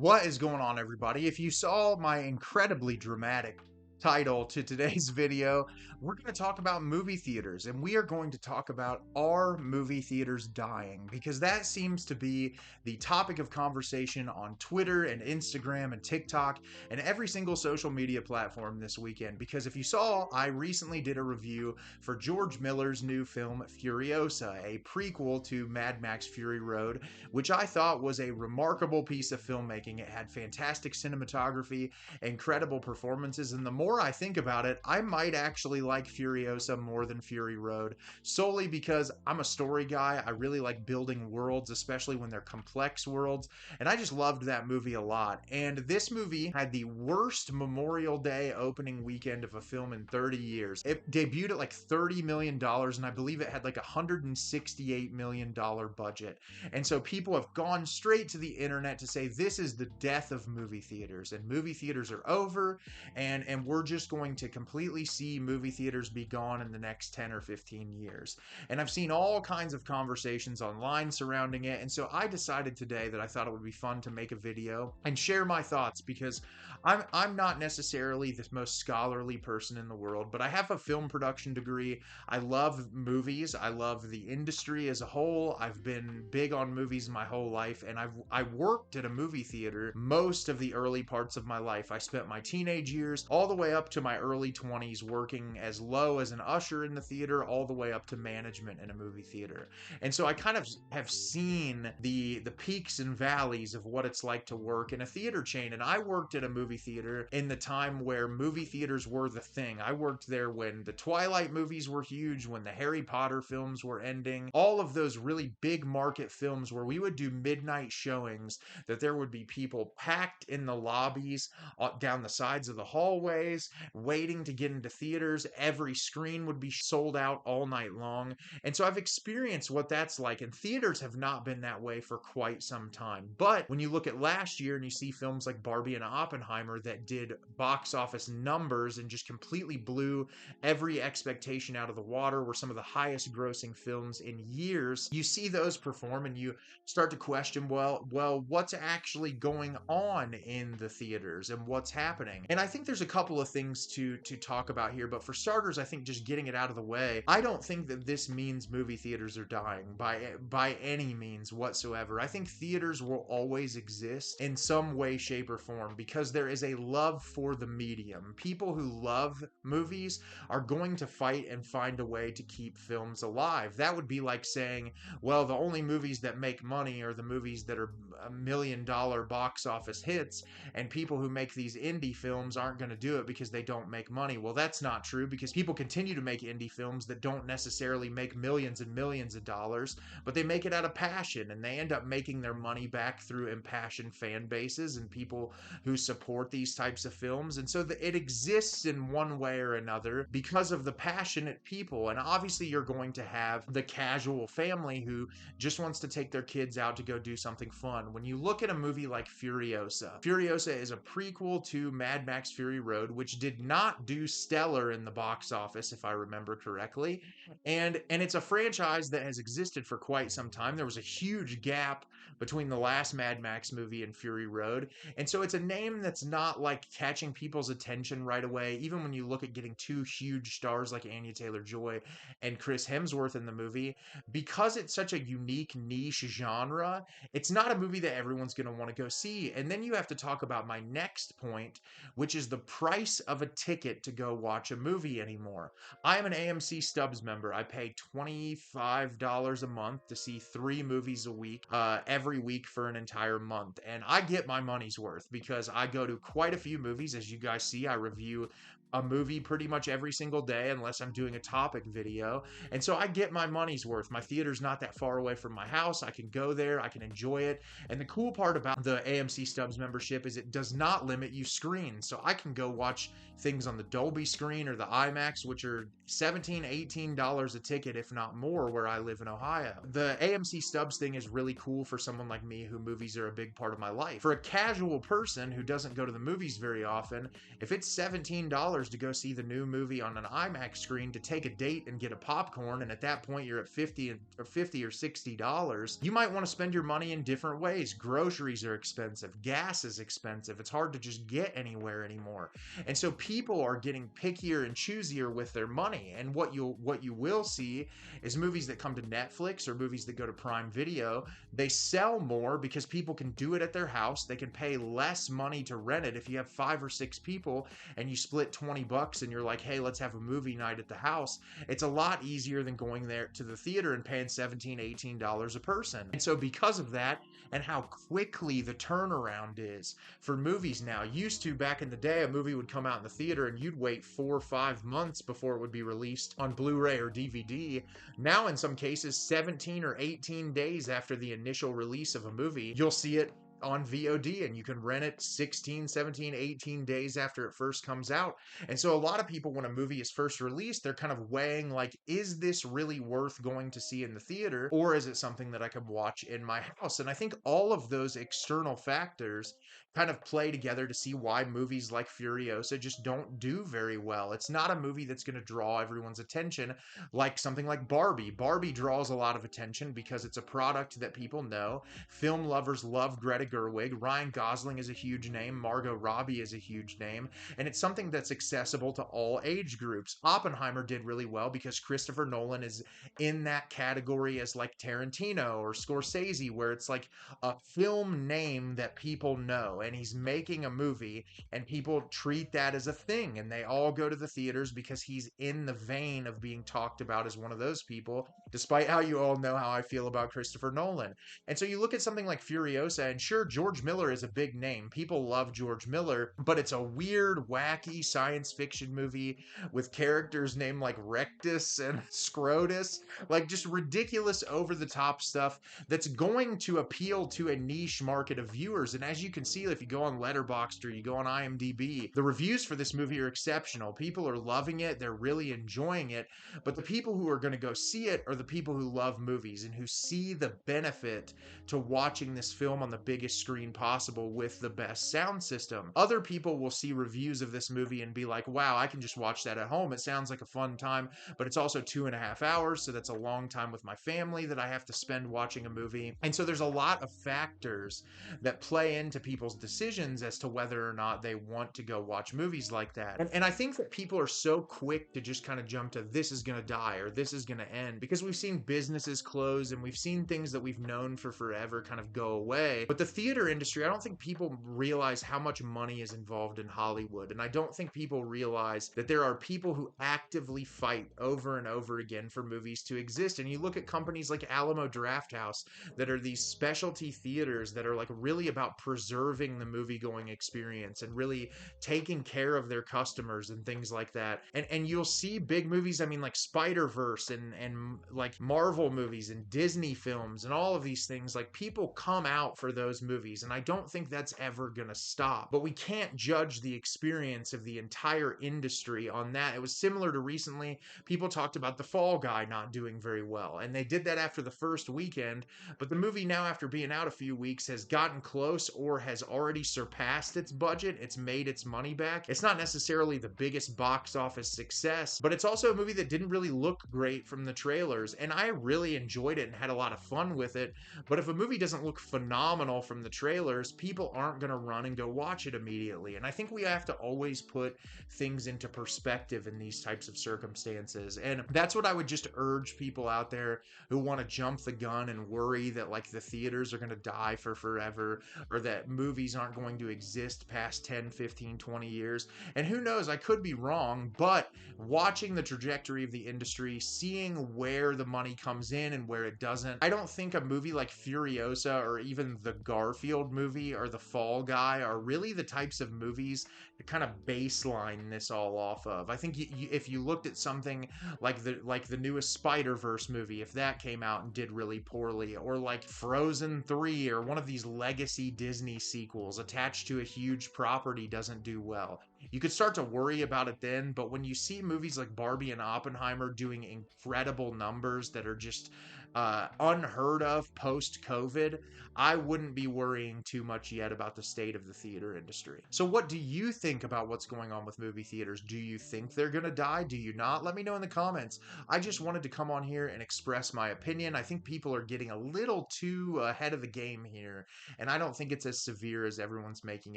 What is going on, everybody? If you saw my incredibly dramatic title to today's video, we're going to talk about movie theaters, and we are going to talk about, are movie theaters dying? Because that seems to be the topic of conversation on Twitter and Instagram and TikTok and every single social media platform this weekend. Because if you saw, I recently did a review for George Miller's new film Furiosa, a prequel to Mad Max Fury Road, which I thought was a remarkable piece of filmmaking. It had fantastic cinematography, incredible performances, and the more I think about it, I might actually like Furiosa more than Fury Road, solely because I'm a story guy. I really like building worlds, especially when they're complex worlds, and I just loved that movie a lot. And this movie had the worst Memorial Day opening weekend of a film in 30 years. It debuted at like $30 million, and I believe it had like a $168 million budget. And so people have gone straight to the internet to say this is the death of movie theaters, and movie theaters are over, and we're just going to completely see movie theaters be gone in the next 10 or 15 years. And I've seen all kinds of conversations online surrounding it, and so I decided today that I thought it would be fun to make a video and share my thoughts, because I'm not necessarily the most scholarly person in the world, but I have a film production degree. I love movies. I love the industry as a whole. I've been big on movies my whole life, and I worked at a movie theater most of the early parts of my life. I spent my teenage years all the way up to my early 20s working as low as an usher in the theater, all the way up to management in a movie theater. And so I kind of have seen the peaks and valleys of what it's like to work in a theater chain. And I worked at a movie theater in the time where movie theaters were the thing. I worked there when the Twilight movies were huge, when the Harry Potter films were ending, all of those really big market films where we would do midnight showings, that there would be people packed in the lobbies, down the sides of the hallways, waiting to get into theaters. Every screen would be sold out all night long. And so I've experienced what that's like, and theaters have not been that way for quite some time. But when you look at last year and you see films like Barbie and Oppenheimer that did box office numbers and just completely blew every expectation out of the water, were some of the highest grossing films in years, you see those perform and you start to question, well, what's actually going on in the theaters and what's happening? And I think there's a couple of things to talk about here, but for starters, I think just getting it out of the way, I don't think that this means movie theaters are dying by any means whatsoever. I think theaters will always exist in some way, shape, or form because there is a love for the medium. People who love movies are going to fight and find a way to keep films alive. That would be like saying, well, the only movies that make money are the movies that are $1 million box office hits, and people who make these indie films aren't going to do it because they don't make money. Well, that's not true, because people continue to make indie films that don't necessarily make millions and millions of dollars, but they make it out of passion, and they end up making their money back through impassioned fan bases and people who support these types of films. And so it exists in one way or another because of the passionate people. And obviously you're going to have the casual family who just wants to take their kids out to go do something fun. When you look at a movie like Furiosa is a prequel to Mad Max Fury Road, which did not do stellar in the box office, if I remember correctly. And it's a franchise that has existed for quite some time. There was a huge gap between the last Mad Max movie and Fury Road. And so it's a name that's not like catching people's attention right away. Even when you look at getting two huge stars like Anya Taylor-Joy and Chris Hemsworth in the movie, because it's such a unique niche genre, it's not a movie that everyone's going to want to go see. And then you have to talk about my next point, which is the price of a ticket to go watch a movie anymore. I am an AMC Stubs member. I pay $25 a month to see 3 movies a week, every week for an entire month. And I get my money's worth because I go to quite a few movies. As you guys see, I review a movie pretty much every single day unless I'm doing a topic video. And so I get my money's worth. My theater's not that far away from my house. I can go there, I can enjoy it. And the cool part about the AMC Stubs membership is it does not limit you screens. So I can go watch things on the Dolby screen or the IMAX, which are $17, $18 a ticket, if not more, where I live in Ohio. The AMC Stubs thing is really cool for someone like me who movies are a big part of my life. For a casual person who doesn't go to the movies very often, if it's $17 $50 to go see the new movie on an IMAX screen to take a date and get a popcorn, and at that point you're at 50 or $60, you might want to spend your money in different ways. Groceries are expensive, gas is expensive, it's hard to just get anywhere anymore. And so people are getting pickier and choosier with their money. And what you will see is movies that come to Netflix or movies that go to Prime Video, they sell more because people can do it at their house. They can pay less money to rent it. If you have 5 or 6 people and you split $20 and you're like, hey, let's have a movie night at the house, it's a lot easier than going there to the theater and paying $17, $18 a person. And so because of that, and how quickly the turnaround is for movies now. Used to, back in the day, a movie would come out in the theater and you'd wait 4 or 5 months before it would be released on Blu-ray or DVD. Now, in some cases, 17 or 18 days after the initial release of a movie, you'll see it on VOD, and you can rent it 16, 17, 18 days after it first comes out. And so a lot of people, when a movie is first released, they're kind of weighing like, is this really worth going to see in the theater, or is it something that I could watch in my house? And I think all of those external factors kind of play together to see why movies like Furiosa just don't do very well. It's not a movie that's going to draw everyone's attention like something like Barbie. Barbie draws a lot of attention because it's a product that people know. Film lovers love Greta Gerwig. Ryan Gosling is a huge name. Margot Robbie is a huge name. And it's something that's accessible to all age groups. Oppenheimer did really well because Christopher Nolan is in that category as like Tarantino or Scorsese, where it's like a film name that people know. And he's making a movie and people treat that as a thing. And they all go to the theaters because he's in the vein of being talked about as one of those people, despite how you all know how I feel about Christopher Nolan. And so you look at something like Furiosa, and sure, George Miller is a big name. People love George Miller, but it's a weird, wacky science fiction movie with characters named like Rectus and Scrotus, like just ridiculous, over-the-top stuff that's going to appeal to a niche market of viewers. And as you can see, if you go on Letterboxd or you go on IMDb, the reviews for this movie are exceptional. People are loving it. They're really enjoying it. But the people who are going to go see it are the people who love movies and who see the benefit to watching this film on the biggest screen possible with the best sound system. Other people will see reviews of this movie and be like, wow, I can just watch that at home. It sounds like a fun time, but it's also 2.5 hours. So that's a long time with my family that I have to spend watching a movie. And so there's a lot of factors that play into people's decisions as to whether or not they want to go watch movies like that. And I think that people are so quick to just kind of jump to this is going to die or this is going to end because we've seen businesses close and we've seen things that we've known for forever kind of go away. But the theater industry, I don't think people realize how much money is involved in Hollywood. And I don't think people realize that there are people who actively fight over and over again for movies to exist. And you look at companies like Alamo Drafthouse that are these specialty theaters that are like really about preserving the movie-going experience and really taking care of their customers and things like that. And you'll see big movies, I mean, like Spider-Verse and like Marvel movies and Disney films and all of these things, like people come out for those movies. And I don't think that's ever going to stop. But we can't judge the experience of the entire industry on that. It was similar to recently, people talked about The Fall Guy not doing very well. And they did that after the first weekend. But the movie now, after being out a few weeks, has gotten close or has already surpassed its budget. It's made its money back. It's not necessarily the biggest box office success, but it's also a movie that didn't really look great from the trailers. And I really enjoyed it and had a lot of fun with it. But if a movie doesn't look phenomenal from the trailers, people aren't going to run and go watch it immediately. And I think we have to always put things into perspective in these types of circumstances. And that's what I would just urge people out there who want to jump the gun and worry that like the theaters are going to die for forever or that movies aren't going to exist past 10, 15, 20 years. And who knows, I could be wrong, but watching the trajectory of the industry, seeing where the money comes in and where it doesn't, I don't think a movie like Furiosa or even the Garfield movie or the Fall Guy are really the types of movies to kind of baseline this all off of. I think if you looked at something like the newest Spider-Verse movie, if that came out and did really poorly, or like Frozen 3 or one of these legacy Disney sequels attached to a huge property doesn't do well, you could start to worry about it then. But when you see movies like Barbie and Oppenheimer doing incredible numbers that are just unheard of post COVID, I wouldn't be worrying too much yet about the state of the theater industry. So, what do you think about what's going on with movie theaters? Do you think they're going to die? Do you not? Let me know in the comments. I just wanted to come on here and express my opinion. I think people are getting a little too ahead of the game here, and I don't think it's as severe as everyone's making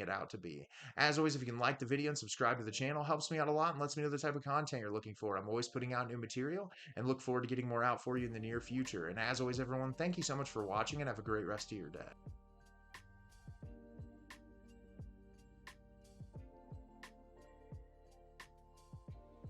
it out to be. As always, if you can like the video and subscribe to the channel, helps me out a lot and lets me know the type of content you're looking for. I'm always putting out new material and look forward to getting more out for you in the near future. And as always, everyone, thank you so much for watching and have a great rest of your day.